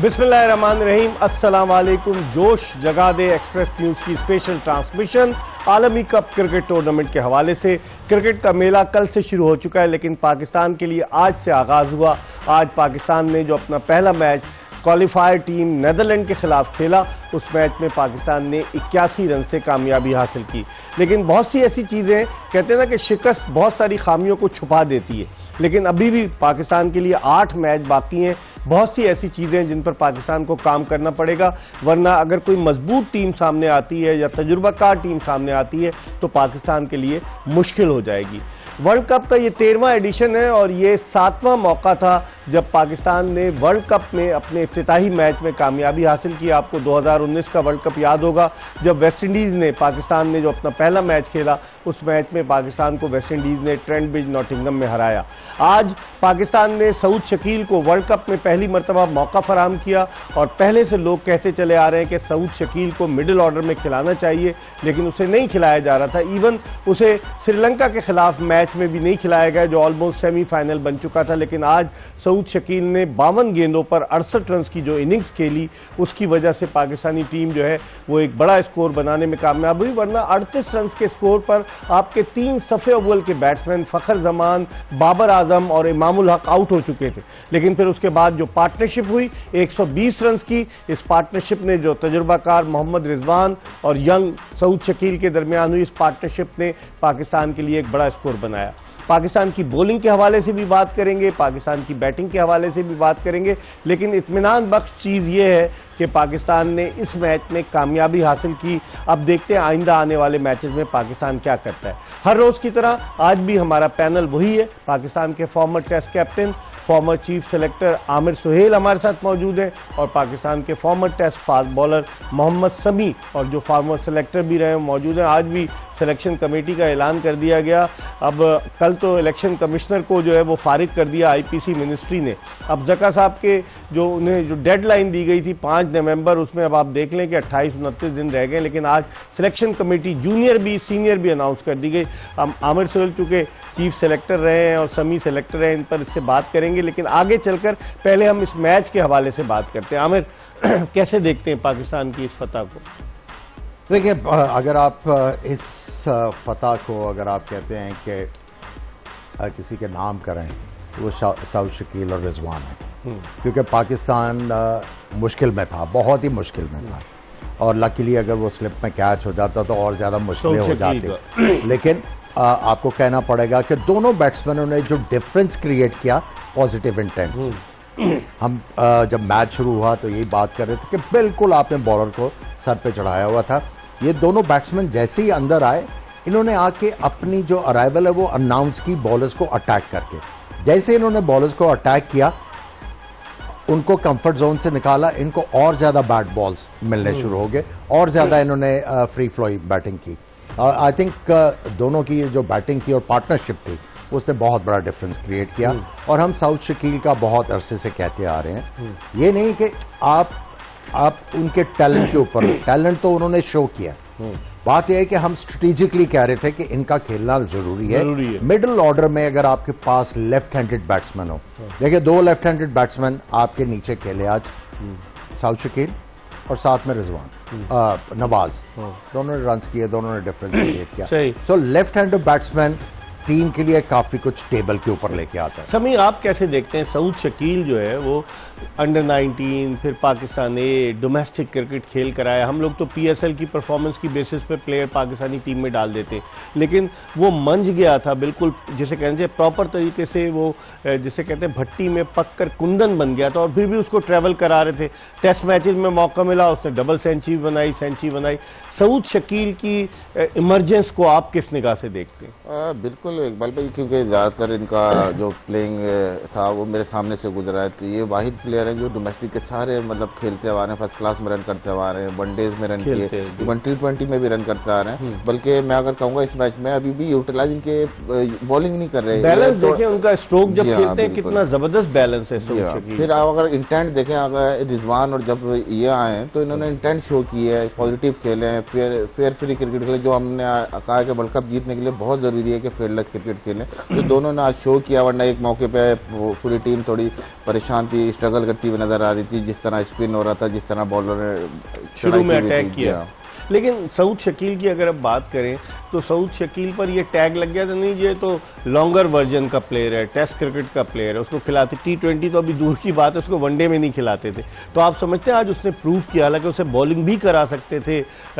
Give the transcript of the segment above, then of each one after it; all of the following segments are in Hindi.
बिस्मिल्लाहिर्रहमानिर्रहीम, अस्सलाम वालेकुम। जोश जगा दे एक्सप्रेस न्यूज की स्पेशल ट्रांसमिशन आलमी कप क्रिकेट टूर्नामेंट के हवाले से। क्रिकेट का मेला कल से शुरू हो चुका है, लेकिन पाकिस्तान के लिए आज से आगाज हुआ। आज पाकिस्तान ने जो अपना पहला मैच क्वालिफायर टीम नेदरलैंड के खिलाफ खेला, उस मैच में पाकिस्तान ने 81 रन से कामयाबी हासिल की। लेकिन बहुत सी ऐसी चीजें, कहते हैं ना कि शिकस्त बहुत सारी खामियों को छुपा देती है, लेकिन अभी भी पाकिस्तान के लिए 8 मैच बाकी हैं। बहुत सी ऐसी चीजें हैं जिन पर पाकिस्तान को काम करना पड़ेगा, वरना अगर कोई मजबूत टीम सामने आती है या तजुर्बाकार टीम सामने आती है तो पाकिस्तान के लिए मुश्किल हो जाएगी। वर्ल्ड कप का ये 13वां एडिशन है और ये 7वां मौका था जब पाकिस्तान ने वर्ल्ड कप में अपने इफ्तिताही मैच में कामयाबी हासिल की। आपको 2019 का वर्ल्ड कप याद होगा, जब वेस्ट इंडीज ने, पाकिस्तान ने जो अपना पहला मैच खेला, उस मैच में पाकिस्तान को वेस्ट इंडीज ने ट्रेंट ब्रिज नॉटिंघम में हराया। आज पाकिस्तान ने सऊद शकील को वर्ल्ड कप में पहली मरतबा मौका फराहम किया और पहले से लोग कहते चले आ रहे हैं कि सऊद शकील को मिडिल ऑर्डर में खिलाना चाहिए, लेकिन उसे नहीं खिलाया जा रहा था। इवन उसे श्रीलंका के खिलाफ मैच में भी नहीं खिलाया गया, जो ऑलमोस्ट सेमीफाइनल बन चुका था। लेकिन आज सऊद शकील ने 52 गेंदों पर 68 रन की जो इनिंग्स खेली, उसकी वजह से पाकिस्तानी टीम जो है वो एक बड़ा स्कोर बनाने में कामयाब हुई। वरना 38 रन के स्कोर पर आपके 3 सफे अव्वल के बैट्समैन फखर जमान, बाबर आजम और इमामुल हक आउट हो चुके थे। लेकिन फिर उसके बाद जो पार्टनरशिप हुई 120 रन की, इस पार्टनरशिप ने जो तजुर्बाकार मोहम्मद रिजवान और यंग सऊद शकील के दरमियान हुई, इस पार्टनरशिप ने पाकिस्तान के लिए एक बड़ा स्कोर बनाया। पाकिस्तान की बॉलिंग के हवाले से भी बात करेंगे, पाकिस्तान की बैटिंग के हवाले से भी बात करेंगे, लेकिन इत्मीनान बख्श चीज ये है कि पाकिस्तान ने इस मैच में कामयाबी हासिल की। अब देखते हैं आइंदा आने वाले मैचेस में पाकिस्तान क्या करता है। हर रोज की तरह आज भी हमारा पैनल वही है। पाकिस्तान के former test captain, former chief selector Aamir Sohail हमारे साथ मौजूद है और पाकिस्तान के former test fast bowler Mohammad Sami और जो फॉर्मर सेलेक्टर भी रहे मौजूद हैं। आज भी सिलेक्शन कमेटी का ऐलान कर दिया गया। अब कल तो इलेक्शन कमिश्नर को जो है वो फारिग कर दिया आईपीसी मिनिस्ट्री ने। अब जका साहब के जो उन्हें जो डेडलाइन दी गई थी 5 नवंबर, उसमें अब आप देख लें कि 28-29 दिन रह गए। लेकिन आज सिलेक्शन कमेटी जूनियर भी सीनियर भी अनाउंस कर दी गई। आमिर सुहेल चूंकि चीफ सेलेक्टर रहे हैं और समी सेलेक्टर हैं, इन पर इससे बात करेंगे, लेकिन आगे चलकर पहले हम इस मैच के हवाले से बात करते हैं। आमिर, कैसे देखते हैं पाकिस्तान की इस फतह को? देखिए, अगर आप इस फतह को अगर आप कहते हैं कि किसी के नाम करें तो वो सऊद शकील और रिजवान है, क्योंकि पाकिस्तान मुश्किल में था, बहुत ही मुश्किल में था, और लकीली अगर वो स्लिप में कैच हो जाता तो और ज्यादा मुश्किलें हो जाती। लेकिन आपको कहना पड़ेगा कि दोनों बैट्समैनों ने जो डिफरेंस क्रिएट किया, पॉजिटिव इंटेंट। हम जब मैच शुरू हुआ तो यही बात कर रहे थे कि बिल्कुल आपने बॉलर को सर पे चढ़ाया हुआ था। ये दोनों बैट्समैन जैसे ही अंदर आए, इन्होंने आके अपनी जो अराइवल है वो अनाउंस की बॉलर्स को अटैक करके। जैसे इन्होंने बॉलर्स को अटैक किया, उनको कंफर्ट जोन से निकाला, इनको और ज्यादा बैट बॉल्स मिलने शुरू हो गए, और ज्यादा इन्होंने फ्री फ्लोइंग बैटिंग की। आई थिंक दोनों की जो बैटिंग की और पार्टनरशिप थी उसने बहुत बड़ा डिफरेंस क्रिएट किया। और हम सऊद शकील का बहुत अरसे से कहते आ रहे हैं, ये नहीं कि आप उनके टैलेंट के ऊपर, टैलेंट तो उन्होंने शो किया, बात यह है कि हम स्ट्रेटेजिकली कह रहे थे कि इनका खेलना जरूरी है। मिडिल ऑर्डर में अगर आपके पास लेफ्ट हैंडेड बैट्समैन हो, देखिए 2 लेफ्ट हैंडेड बैट्समैन आपके नीचे खेले आज, सऊद शकील और साथ में रिजवान, नवाज, दोनों ने रन किए, दोनों ने डिफरेंस क्रिएट किया। So left handed batsman team के लिए काफी कुछ टेबल के ऊपर लेके आता है। समी, आप कैसे देखते हैं? सऊद शकील जो है वो अंडर 19, फिर पाकिस्तान ए, डोमेस्टिक क्रिकेट खेल कर आया। हम लोग तो पीएसएल की परफॉर्मेंस की बेसिस पे प्लेयर पाकिस्तानी टीम में डाल देते, लेकिन वो मंझ गया था बिल्कुल, जिसे कहते हैं प्रॉपर तरीके से, वो जिसे कहते हैं भट्टी में पक कर कुंदन बन गया था, और फिर भी उसको ट्रैवल करा रहे थे। टेस्ट मैचेस में मौका मिला, उसने डबल सेंचुरी बनाई। सऊद शकील की इमरजेंस को आप किस निगाह से देखते हैं? बिल्कुल इकबाल भाई, क्योंकि ज़्यादातर इनका जो प्लेइंग था वो मेरे सामने से गुजरा है। तो ये वाहिद प्लेयर हैं जो डोमेस्टिक के सारे मतलब खेलते आ रहे हैं, फर्स्ट क्लास में रन करते आ रहे हैं, वनडेज में रन किए, इवन T20 में भी रन करते आ रहे हैं। बल्कि मैं अगर कहूँगा इस मैच में अभी भी यूटिलाइज इनके बॉलिंग नहीं कर रहे। बैलेंस देखें उनका, स्ट्रोक जब खेलते हैं कितना जबरदस्त बैलेंस है। फिर आप अगर इंटेंट देखें, अगर रिजवान और जब ये आए तो इन्होंने इंटेंट शो की है, पॉजिटिव खेले हैं, फेयर फ्री क्रिकेट खेले, जो हमने कहा कि वर्ल्ड कप जीतने के लिए बहुत जरूरी है कि फील्ड प्लस क्रिकेट खेलें, तो दोनों ने आज शो किया। वरना एक मौके पे पूरी टीम थोड़ी परेशान थी, स्ट्रगल करती हुई नजर आ रही थी, जिस तरह स्पिन हो रहा था, जिस तरह बॉलर ने शुरू में अटैक किया। लेकिन सऊद शकील की अगर अब बात करें तो सऊद शकील पर ये टैग लग गया था, नहीं ये तो लॉन्गर वर्जन का प्लेयर है, टेस्ट क्रिकेट का प्लेयर है, उसको खिलाते T20 तो अभी दूर की बात है, उसको वनडे में नहीं खिलाते थे। तो आप समझते हैं आज उसने प्रूव किया, हालांकि उसे बॉलिंग भी करा सकते थे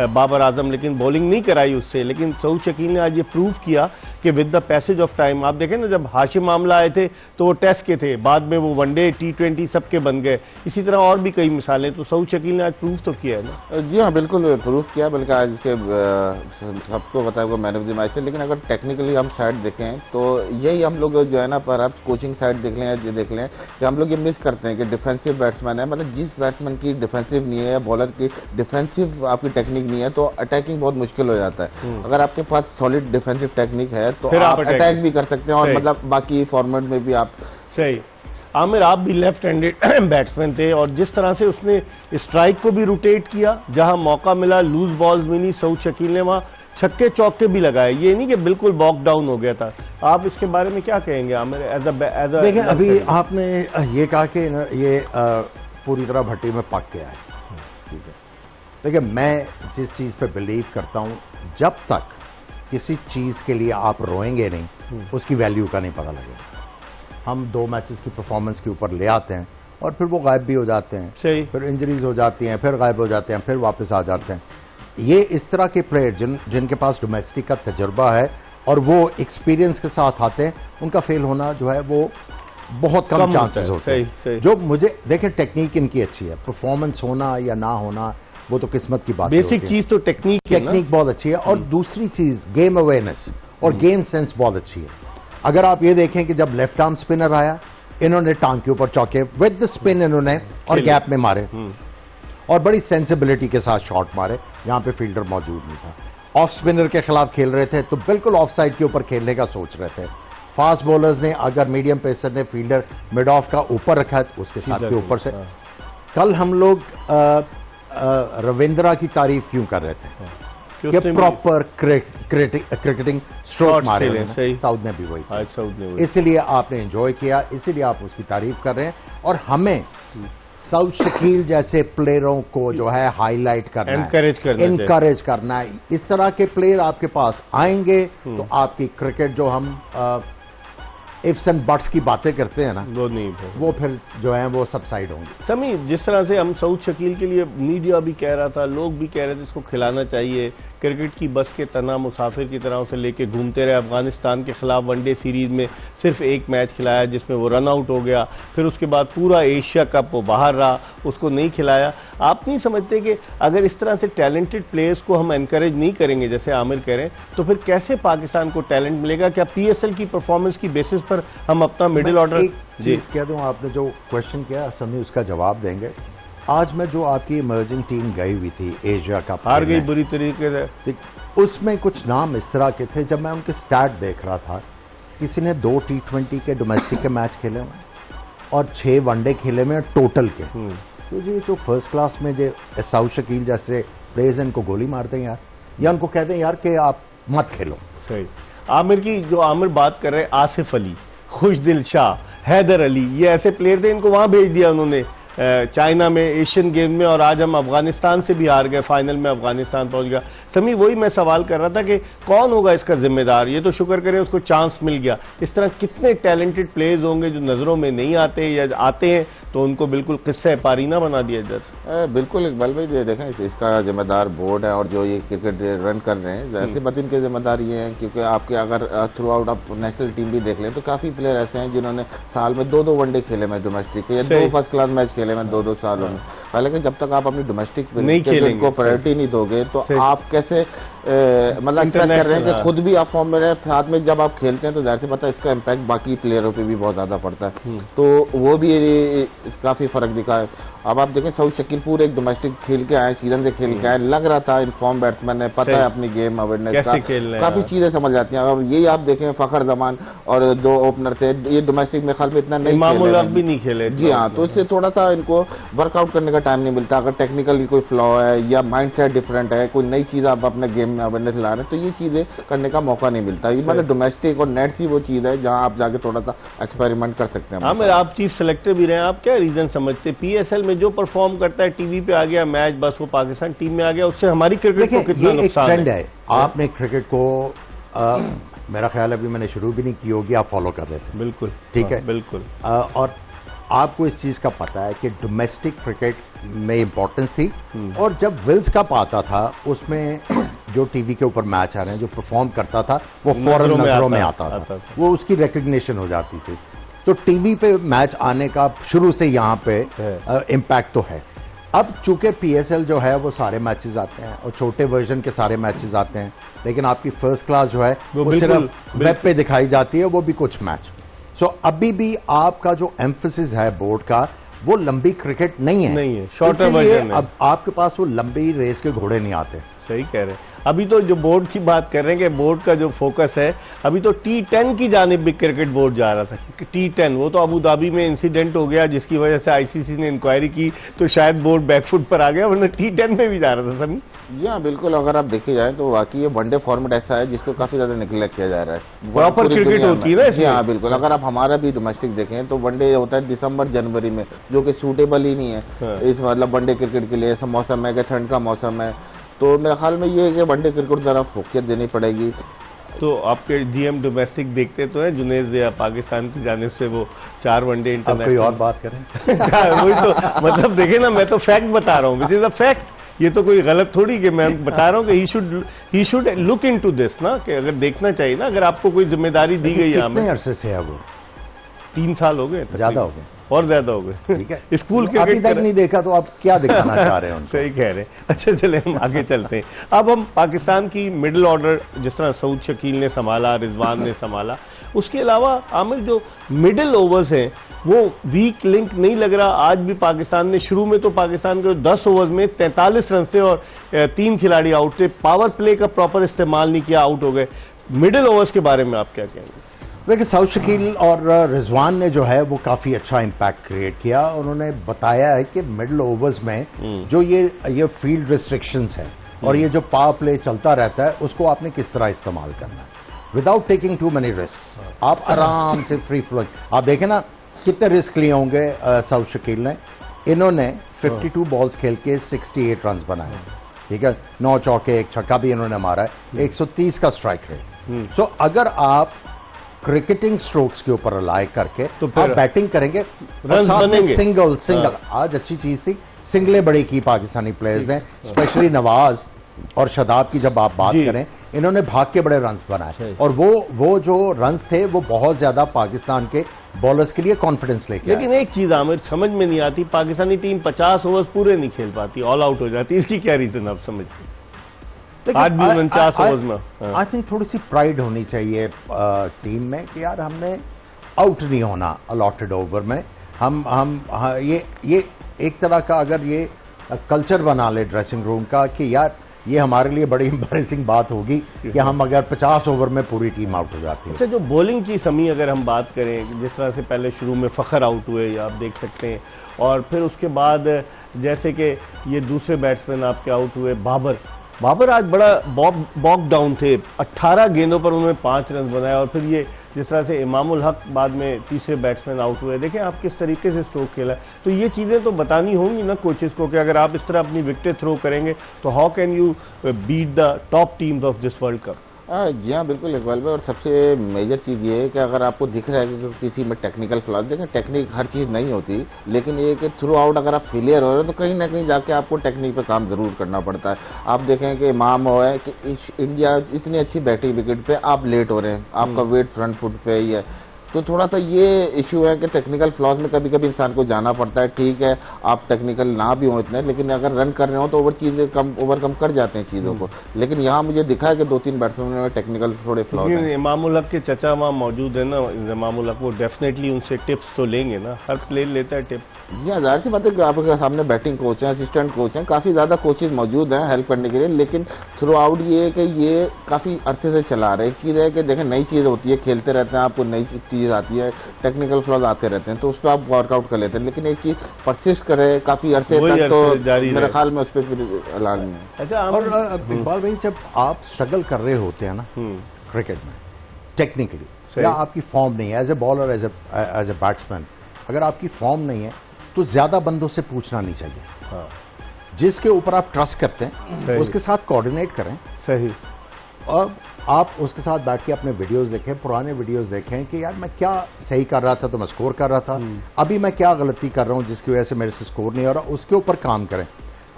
बाबर आजम, लेकिन बॉलिंग नहीं कराई उससे। लेकिन सऊद शकील ने आज ये प्रूव किया कि with the passage of time, आप देखें ना जब हाशिम मामला आए थे तो वो टेस्ट के थे, बाद में वो वनडे T20 सबके बन गए। इसी तरह और भी कई मिसालें, तो सऊद शकील ने आज प्रूव तो किया है ना। जी हाँ, बिल्कुल प्रूव किया, बल्कि आज के सबको पता है वो मैन ऑफ द मैच है। लेकिन अगर टेक्निकली हम साइड देखें तो यही हम लोग जो है ना, पर आप कोचिंग साइड देख लें या देख लें कि हम लोग ये मिस करते हैं कि डिफेंसिव बैट्समैन है, मतलब जिस बैट्समैन की डिफेंसिव नहीं है या बॉलर की डिफेंसिव आपकी टेक्निक नहीं है तो अटैकिंग बहुत मुश्किल हो जाता है। अगर आपके पास सॉलिड डिफेंसिव टेक्निक है तो आप अटैक भी कर सकते हैं, और मतलब बाकी फॉर्मेट में भी आप। सही। आमिर, आप भी लेफ्ट हैंडेड बैट्समैन थे और जिस तरह से उसने स्ट्राइक को भी रोटेट किया, जहां मौका मिला लूज बॉल्स मिली, सऊद शकील ने वहां छक्के चौके भी पूरी ये नहीं कि बिल्कुल बॉक डाउन हो गया था। आप इसके बारे में क्या कहेंगे आमिर एज अ देखिए, अभी आपने ये कहा कि ये पूरी तरह भट्टी में पक गया है, ठीक है। देखिए, मैं जिस चीज पे बिलीव करता हूं, जब तक किसी चीज के लिए आप रोएंगे नहीं उसकी वैल्यू का नहीं पता लगेगा। हम 2 मैचेस की परफॉर्मेंस के ऊपर ले आते हैं और फिर वो गायब भी हो जाते हैं, सही। फिर इंजरीज हो जाती हैं, फिर गायब हो जाते हैं, फिर वापस आ जाते हैं। ये इस तरह के प्लेयर जिनके पास डोमेस्टिक का तजुर्बा है और वो एक्सपीरियंस के साथ आते हैं, उनका फेल होना जो है वो बहुत कम चांसेस होते हैं। जो मुझे देखें, टेक्निक इनकी अच्छी है, परफॉर्मेंस होना या ना होना वो तो किस्मत की बात है। बेसिक चीज तो टेक्निक बहुत अच्छी है, और दूसरी चीज गेम अवेयरनेस और गेम सेंस बहुत अच्छी है। अगर आप ये देखें कि जब लेफ्ट आर्म स्पिनर आया, इन्होंने टांग के ऊपर चौके विद द स्पिन इन्होंने और गैप में मारे, और बड़ी सेंसिबिलिटी के साथ शॉट मारे, यहां पे फील्डर मौजूद नहीं था। ऑफ स्पिनर के खिलाफ खेल रहे थे तो बिल्कुल ऑफ साइड के ऊपर खेलने का सोच रहे थे। फास्ट बॉलर्स ने, अगर मीडियम पेसर ने फील्डर मिड ऑफ का ऊपर रखा है तो उसके साथ के ऊपर से। कल हम लोग रविंद्रा की तारीफ क्यों कर रहे थे कि प्रॉपर क्रिकेटिंग स्ट्रोक मारे हैं, साउथ ने भी वही, इसीलिए आपने एंजॉय किया, इसीलिए आप उसकी तारीफ कर रहे हैं। और हमें सऊद शकील जैसे प्लेयरों को जो है हाईलाइट करना है, इनकरेज करना है। इस तरह के प्लेयर आपके पास आएंगे तो आपकी क्रिकेट जो हम इफ्स एंड बट्स की बातें करते हैं ना, वो नहीं, वो फिर जो है वो सबसाइड होंगे। समी, जिस तरह से हम सऊद शकील के लिए मीडिया भी कह रहा था, लोग भी कह रहे थे इसको खिलाना चाहिए, क्रिकेट की बस के तना मुसाफिर की तरह उसे लेके घूमते रहे। अफगानिस्तान के खिलाफ वनडे सीरीज में सिर्फ 1 मैच खिलाया जिसमें वो रन आउट हो गया, फिर उसके बाद पूरा एशिया कप वो बाहर रहा, उसको नहीं खिलाया। आप नहीं समझते कि अगर इस तरह से टैलेंटेड प्लेयर्स को हम एनकरेज नहीं करेंगे जैसे आमिर कह रहे हैं, तो फिर कैसे पाकिस्तान को टैलेंट मिलेगा? क्या PSL की परफॉर्मेंस की बेसिस पर हम अपना मिडिल ऑर्डर कह दूं? आपने जो क्वेश्चन किया समी उसका जवाब देंगे। आज में जो आपकी इमर्जिंग टीम गई हुई थी एशिया कप, हार गई बुरी तरीके से, उसमें कुछ नाम इस तरह के थे, जब मैं उनके स्टैट देख रहा था, किसी ने 2 T20 के डोमेस्टिक के मैच खेले हुए और 6 वनडे खेले हुए टोटल के। तो जी तो फर्स्ट क्लास में जो सऊद शकील जैसे प्लेयर्स इनको गोली मारते हैं यार, या उनको कहते हैं यार कि आप मत खेलो। सही। आमिर की जो आमिर बात कर रहे हैं, आसिफ अली, खुशदिल शाह, हैदर अली, ये ऐसे प्लेयर थे, इनको वहां भेज दिया उन्होंने चाइना में एशियन गेम में, और आज हम अफगानिस्तान से भी हार गए, फाइनल में अफगानिस्तान पहुंच गया। समी, वही मैं सवाल कर रहा था कि कौन होगा इसका जिम्मेदार? ये तो शुक्र करें उसको चांस मिल गया। इस तरह कितने टैलेंटेड प्लेयर्स होंगे जो नजरों में नहीं आते, या आते हैं तो उनको बिल्कुल किस्सा पारीना बना दिया जाता। बिल्कुल इकबाल भाई, देखें इसका जिम्मेदार बोर्ड है और जो ये क्रिकेट रन कर रहे हैं, जाहिर सी बात इनके जिम्मेदार ये है, क्योंकि आपके अगर थ्रू आउट आप नेशनल टीम भी देख लें तो काफी प्लेयर ऐसे हैं जिन्होंने साल में 2-2 वनडे खेले में डोमेस्टिक, या 2 फर्स्ट क्लास मैच खेले में 2-2 सालों में। हालांकि जब तक आप अपनी डोमेस्टिक को प्रायोरिटी नहीं दोगे तो आप कैसे मतलब एक्सपेक्ट कर रहे हैं कि खुद भी आप फॉर्म में रहे, साथ में जब आप खेलते हैं तो जाहिर सी बात है इसका इम्पैक्ट बाकी प्लेयरों पे भी बहुत ज्यादा पड़ता है। तो वो भी काफी फर्क दिखा है। अब आप देखें सऊद शकील पूरे एक डोमेस्टिक खेल के आए, सीजन से खेल के आए, लग रहा था इनफॉर्म बैट्समैन है, पता है अपनी गेम अवेयरनेस का, काफी चीजें समझ जाती हैं। और यही आप देखें फखर जमान और 2 ओपनर थे, ये डोमेस्टिक में ख्याल में इतना नहीं खेले। जी हाँ, तो इससे थोड़ा सा इनको वर्कआउट करने का टाइम नहीं मिलता। अगर टेक्निकली कोई फ्लॉ है या माइंड सेट डिफरेंट है, कोई नई चीज आप अपने गेम गेम में अवेयरनेस ला रहे हैं, तो ये चीजें करने का मौका नहीं मिलता। ये मतलब डोमेस्टिक और नेट्स ही वो चीज है जहां आप जाके थोड़ा सा एक्सपेरिमेंट कर सकते हैं। हाँ, आप चीफ सेलेक्टर भी रहे हैं, आप क्या रीजन समझते हैं PSL में जो परफॉर्म करता है, टीवी पे आ गया मैच, बस वो पाकिस्तान टीम में आ गया, उससे हमारी क्रिकेट को कितना नुकसान है? आपने क्रिकेट को मेरा ख्याल अभी मैंने शुरू भी नहीं की होगी, आप फॉलो कर रहे थे। बिल्कुल ठीक है, बिल्कुल। और आपको इस चीज का पता है कि डोमेस्टिक क्रिकेट में इंपॉर्टेंस थी, और जब विल्स कप आता था उसमें जो टीवी के ऊपर मैच आ रहे हैं, जो परफॉर्म करता था वो फौरन नजरों में आता था, वो उसकी रिकग्निशन हो जाती थी। तो टीवी पे मैच आने का शुरू से यहाँ पे इम्पैक्ट तो है। अब चूंकि PSL जो है वो सारे मैचेस आते हैं और छोटे वर्जन के सारे मैचेस आते हैं, लेकिन आपकी फर्स्ट क्लास जो है वो सिर्फ वेब पे दिखाई जाती है, वो भी कुछ मैच। सो अभी भी आपका जो एम्फेसिस है बोर्ड का वो लंबी क्रिकेट नहीं है, शॉर्टर वर्जन है। अब आपके पास वो लंबी रेस के घोड़े नहीं आते। सही कह रहे हैं। अभी तो जो बोर्ड की बात कर रहे हैं कि बोर्ड का जो फोकस है, अभी तो T10 की जानिब भी क्रिकेट बोर्ड जा रहा था। T10 वो तो अबू धाबी में इंसिडेंट हो गया जिसकी वजह से ICC ने इंक्वायरी की, तो शायद बोर्ड बैकफुट पर आ गया, वरना T10 में भी जा रहा था सभी। जी हाँ, बिल्कुल। अगर आप देखे जाए तो वाकई ये वनडे फॉर्मेट ऐसा है जिसको काफी ज्यादा निगलेक्ट किया जा रहा है। प्रॉपर क्रिकेट होती है ना। जी हाँ, बिल्कुल। अगर आप हमारा भी डोमेस्टिक देखें तो वनडे होता है दिसंबर जनवरी में, जो कि सूटेबल ही नहीं है इस मतलब वनडे क्रिकेट के लिए। ऐसा मौसम है कि ठंड का मौसम है, तो मेरे ख्याल में ये है कि वनडे क्रिकेट की तरफ फोकस देनी पड़ेगी। तो आपके GM डोमेस्टिक देखते तो है जुनेद या पाकिस्तान की जानिब से वो 4 वनडे इंटरनेशनल। कोई और बात करें वही तो मतलब देखे ना, मैं तो फैक्ट बता रहा हूँ, विच इज अ फैक्ट। ये तो कोई गलत थोड़ी कि मैं बता रहा हूँ कि he should look into this ना, कि अगर देखना चाहिए ना, अगर आपको कोई जिम्मेदारी दी गई है। कितने अरसे से है वो? 3 साल हो गए, ज्यादा हो गए और ज्यादा हो गए। ठीक है, स्कूल के अभी तक नहीं देखा तो आप क्या दिखाना चाह रहे हैं? सही कह रहे हैं। अच्छा चले हम आगे चलते हैं। अब हम पाकिस्तान की मिडिल ऑर्डर, जिस तरह सऊद शकील ने संभाला, रिजवान ने संभाला, उसके अलावा आमिर जो मिडिल ओवर्स हैं वो वीक लिंक नहीं लग रहा। आज भी पाकिस्तान ने शुरू में तो पाकिस्तान के 10 ओवर्स में 43 रन थे और 3 खिलाड़ी आउट थे, पावर प्ले का प्रॉपर इस्तेमाल नहीं किया, आउट हो गए। मिडिल ओवर्स के बारे में आप क्या कहेंगे? देखिए, सऊद शकील और रिजवान ने जो है वो काफी अच्छा इंपैक्ट क्रिएट किया। उन्होंने बताया है कि मिडिल ओवर्स में जो ये फील्ड रिस्ट्रिक्शंस है और ये जो पावर प्ले चलता रहता है उसको आपने किस तरह इस्तेमाल करना है without taking too many risk. आप आराम से फ्री फ्लो, आप देखें ना कितने रिस्क लिए होंगे सऊद शकील ने। इन्होंने 52 बॉल्स खेल के 68 रन बनाए, ठीक है, 9 चौके 1 छक्का भी इन्होंने मारा है, 130 का स्ट्राइक रेट। सो अगर आप क्रिकेटिंग स्ट्रोक्स के ऊपर रिलाय करके तो आप बैटिंग करेंगे, रन बनेंगे। सिंगल आज अच्छी चीज थी, सिंगलें बड़ी की पाकिस्तानी प्लेयर्स ने, स्पेशली नवाज और शदाब की जब आप बात करें, इन्होंने भाग के बड़े रन्स बनाए और वो जो रन्स थे वो बहुत ज्यादा पाकिस्तान के बॉलर्स के लिए कॉन्फिडेंस लेके। लेकिन एक चीज आमिर समझ में नहीं आती, पाकिस्तानी टीम 50 ओवर्स पूरे नहीं खेल पाती, ऑल आउट हो जाती, इसकी क्या रीजन आप समझते? आज भी 49 ओवर्स में आई थिंक थोड़ी सी प्राइड होनी चाहिए टीम में कि यार हमने आउट नहीं होना अलॉटेड ओवर में। हम ये एक तरह का अगर ये कल्चर बना ले ड्रेसिंग रूम का कि यार ये हमारे लिए बड़ी एम्बैरेसिंग बात होगी कि हम अगर 50 ओवर में पूरी टीम आउट हो जाती है। अच्छा, जो बॉलिंग की समी अगर हम बात करें, जिस तरह से पहले शुरू में फखर आउट हुए आप देख सकते हैं, और फिर उसके बाद जैसे कि ये दूसरे बैट्समैन आपके आउट हुए, बाबर आज बड़ा बॉक डाउन थे, 18 गेंदों पर उन्होंने 5 रन बनाए, और फिर ये जिस तरह से इमामुल हक बाद में तीसरे बैट्समैन आउट हुए। देखें आप किस तरीके से स्ट्रोक खेला, तो ये चीजें तो बतानी होंगी ना कोचेस को कि अगर आप इस तरह अपनी विकेटें थ्रो करेंगे तो how can you beat the top teams of this World Cup. जी हाँ, बिल्कुल इकबाल भाई। और सबसे मेजर चीज़ ये है कि अगर आपको दिख रहा है कि किसी में टेक्निकल फ्लॉज, देखें टेक्निक हर चीज़ नहीं होती, लेकिन ये कि थ्रू आउट अगर आप फेलियर हो रहे हो तो कहीं ना कहीं जाके आपको टेक्निक पे काम जरूर करना पड़ता है। आप देखें कि इमाम हो है कि इंडिया इतनी अच्छी बैटिंग विकेट पे आप लेट हो रहे हैं, आपका वेट फ्रंट फुट पे ही है, तो थोड़ा सा ये इश्यू है कि टेक्निकल फ्लॉज में कभी कभी इंसान को जाना पड़ता है। ठीक है, आप टेक्निकल ना भी हो इतने, लेकिन अगर रन कर रहे हो तो ओवरकम कर जाते हैं चीज़ों को। लेकिन यहाँ मुझे दिखा है कि 2-3 बैट्समैन में टेक्निकल थोड़े फ्लॉज हैं। इमामुल हक के चचा वहाँ मौजूद है ना, इमामुल हक, वो डेफिनेटली उनसे टिप्स तो लेंगे ना, हर प्लेयर लेता है टिप। जी, जाहिर सी बात है कि आपके सामने बैटिंग कोच हैं, असिस्टेंट कोच हैं, काफ़ी ज़्यादा कोचेज मौजूद हैं हेल्प करने के लिए, लेकिन थ्रू आउट ये है कि ये काफ़ी अरसे से चला रहे चीज़ है कि देखें नई चीज़ होती है, खेलते रहते हैं, आपको नई चीज़ चीज़ आती है, टेक्निकल फ्लॉज आते रहते हैं, तो उस पर आप वर्कआउट कर लेते हैं। लेकिन एक चीज परसिस्ट करे काफी अरसे तक, तो मेरे ख्याल में उस पर फिर अलाल नहीं है। अच्छा, और इकबाल भाई, जब आप स्ट्रगल कर रहे होते हैं ना क्रिकेट में टेक्निकली, या आपकी फॉर्म नहीं है as a bowler, as a batsman, अगर आपकी फॉर्म नहीं है तो ज्यादा बंदों से पूछना नहीं चाहिए। हाँ। जिसके ऊपर आप ट्रस्ट करते हैं उसके साथ कोऑर्डिनेट करें। सही। और आप उसके साथ बैठ के अपने वीडियोस देखें, पुराने वीडियोस देखें कि यार मैं क्या सही कर रहा था तो मैं स्कोर कर रहा था, अभी मैं क्या गलती कर रहा हूं जिसकी वजह से मेरे से स्कोर नहीं हो रहा, उसके ऊपर काम करें।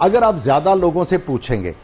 अगर आप ज्यादा लोगों से पूछेंगे,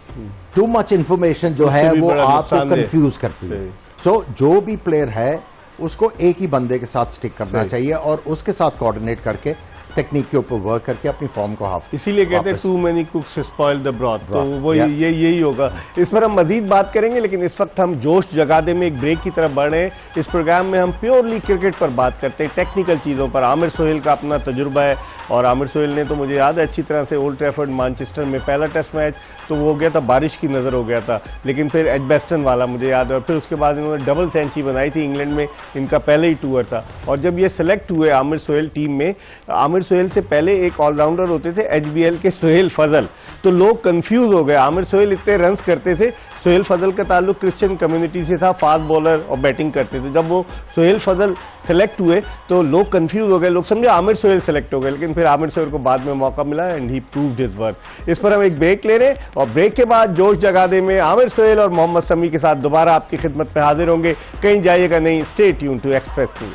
टू मच इंफॉर्मेशन जो है वो आपको कंफ्यूज करती है। सो जो भी प्लेयर है उसको एक ही बंदे के साथ स्टिक करना चाहिए और उसके साथ कोऑर्डिनेट करके टेक्निक के ऊपर वर्क करके अपनी फॉर्म को हाफ, इसीलिए कहते हैं too many cooks spoil the broth, तो वो यही होगा। इस पर हम मजीद बात करेंगे, लेकिन इस वक्त हम जोश जगा दे में एक ब्रेक की तरफ बढ़ रहे हैं। इस प्रोग्राम में हम प्योरली क्रिकेट पर बात करते हैं, टेक्निकल चीजों पर। आमिर सोहेल का अपना तजुर्बा है, और आमिर सोहेल ने तो मुझे याद है अच्छी तरह से ओल्ड ट्रैफर्ड मैनचेस्टर में पहला टेस्ट मैच तो वो हो गया था, बारिश की नजर हो गया था, लेकिन फिर एडबेस्टन वाला मुझे याद है, और फिर उसके बाद इन्होंने डबल सेंचुरी बनाई थी इंग्लैंड में, इनका पहले ही टूर था। और जब ये सिलेक्ट हुए आमिर सोहेल टीम में, आमिर सोहेल से पहले एक ऑलराउंडर होते थे एचबीएल के सोहेल फजल, तो लोग कंफ्यूज हो गए। आमिर सोहेल इतने रन्स करते थे, सोहेल फजल का ताल्लुक क्रिश्चियन कम्युनिटी से था, फास्ट बॉलर और बैटिंग करते थे। जब वो सोहेल फजल सेलेक्ट हुए तो लोग कंफ्यूज हो गए, लोग समझे आमिर सोहेल सेलेक्ट हो गए, लेकिन फिर आमिर सोहेल को बाद में मौका मिला and he proved his worth. इस पर हम एक ब्रेक ले रहे हैं, और ब्रेक के बाद जोश जगा दे में आमिर सोहेल और मोहम्मद शमी के साथ दोबारा आपकी खिदमत में हाजिर होंगे। कहीं जाइएगा नहीं, stay tune to express news.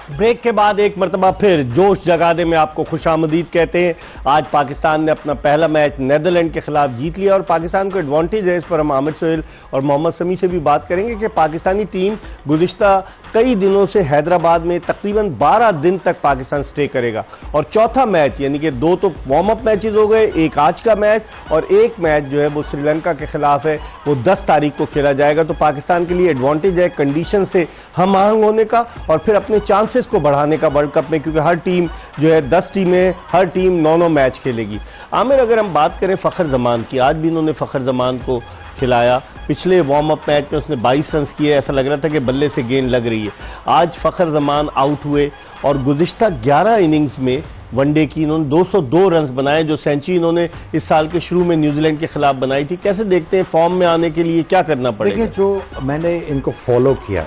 Break के बाद एक मरतबा फिर जोश जगा दे में आपको खुशामदीद कहते हैं। आज पाकिस्तान ने अपना पहला मैच नीदरलैंड के खिलाफ जीत लिया और पाकिस्तान को एडवांटेज है। इस पर हम आमिर सोहेल और मोहम्मद शमी से भी बात करेंगे कि पाकिस्तानी टीम गुज़िश्ता कई दिनों से हैदराबाद में तकरीबन 12 दिन तक पाकिस्तान स्टे करेगा, और चौथा मैच यानी कि 2 तो वार्म अप मैचेस हो गए, एक आज का मैच और एक मैच जो है वो श्रीलंका के खिलाफ है, वो 10 तारीख को खेला जाएगा। तो पाकिस्तान के लिए एडवांटेज है कंडीशन से हम आहंग होने का और फिर अपने चांसेस को बढ़ाने का वर्ल्ड कप में, क्योंकि हर टीम जो है 10 टीमें, हर टीम 9-9 मैच खेलेगी। आमिर, अगर हम बात करें फखर जमान की, आज भी इन्होंने फखर जमान को खिलाया। पिछले वार्म अप मैच में उसने 22 रन किए, ऐसा लग रहा था कि बल्ले से गेंद लग रही है। आज फखर जमान आउट हुए और गुज़िश्ता 11 इनिंग्स में वनडे की इन्होंने 202 रन बनाए, जो सेंचुरी इन्होंने इस साल के शुरू में न्यूजीलैंड के खिलाफ बनाई थी। कैसे देखते हैं फॉर्म में आने के लिए क्या करना पड़ेगा? देखिए, जो मैंने इनको फॉलो किया,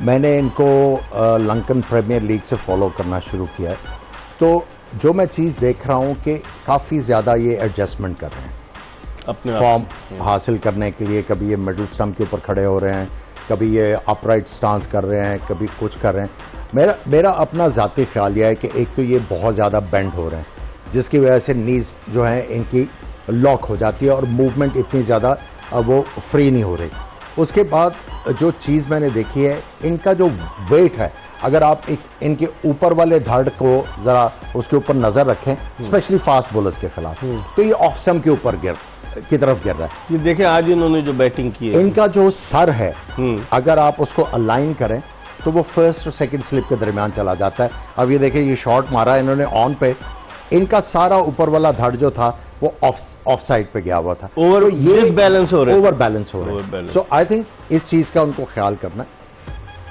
मैंने इनको लंकन प्रीमियर लीग से फॉलो करना शुरू किया है, तो जो मैं चीज़ देख रहा हूं कि काफ़ी ज़्यादा ये एडजस्टमेंट कर रहे हैं अपने फॉर्म हासिल करने के लिए। कभी ये मिडिल स्टंप के ऊपर खड़े हो रहे हैं, कभी ये अपराइट स्टांस कर रहे हैं, कभी कुछ कर रहे हैं। मेरा अपना ज़ाती ख्याल यह है कि एक तो ये बहुत ज़्यादा बेंड हो रहे हैं, जिसकी वजह से नीज जो है इनकी लॉक हो जाती है और मूवमेंट इतनी ज़्यादा वो फ्री नहीं हो रही। उसके बाद जो चीज़ मैंने देखी है, इनका जो वेट है, अगर आप इनके ऊपर वाले धड़ को जरा उसके ऊपर नजर रखें, स्पेशली फास्ट बॉलर्स के खिलाफ, तो ये ऑफ स्टंप के ऊपर की तरफ गिर रहा है। ये देखें आज इन्होंने जो बैटिंग की है, इनका जो सर है, अगर आप उसको अलाइन करें तो वो फर्स्ट और सेकंड स्लिप के दरमियान चला जाता है। अब ये देखें, ये शॉट मारा इन्होंने ऑन पे, इनका सारा ऊपर वाला धड़ जो था वो ऑफ साइड पे गया हुआ था, ओवर बैलेंस हो रहा है, ओवर बैलेंस हो रहा है। सो आई थिंक इस चीज का उनको ख्याल करना है।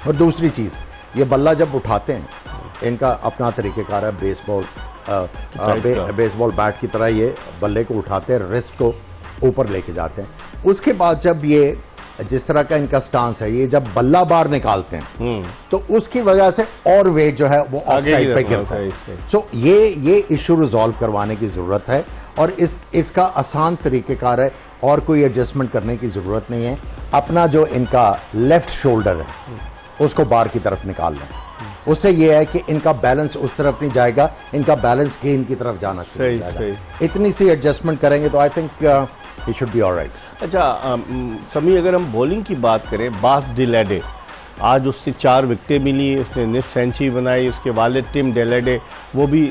और दूसरी चीज, ये बल्ला जब उठाते हैं, इनका अपना तरीकेकार है, बेसबॉल बैट की तरह ये बल्ले को उठाते हैं, रिस्ट को ऊपर लेके जाते हैं। उसके बाद जब ये जिस तरह का इनका स्टांस है, ये जब बल्ला बार निकालते हैं तो उसकी वजह से और वेट जो है वो ऑफ साइड पे गिरता है। सो ये इशू रिजॉल्व करवाने की जरूरत है और इसका आसान तरीकेकार है, और कोई एडजस्टमेंट करने की जरूरत नहीं है। अपना जो इनका लेफ्ट शोल्डर है उसको बार की तरफ निकाल लें, उससे यह है कि इनका बैलेंस उस तरफ नहीं जाएगा, इनका बैलेंस गेंद की तरफ जाना शुरू हो जाएगा। इतनी सी एडजस्टमेंट करेंगे तो I think it should be alright. अच्छा समी, अगर हम बॉलिंग की बात करें, बास डिलेडे आज उससे 4 विकेटें मिली, उसने निफ सेंचुरी बनाई। उसके वालिद टिम डेलेडे, वो भी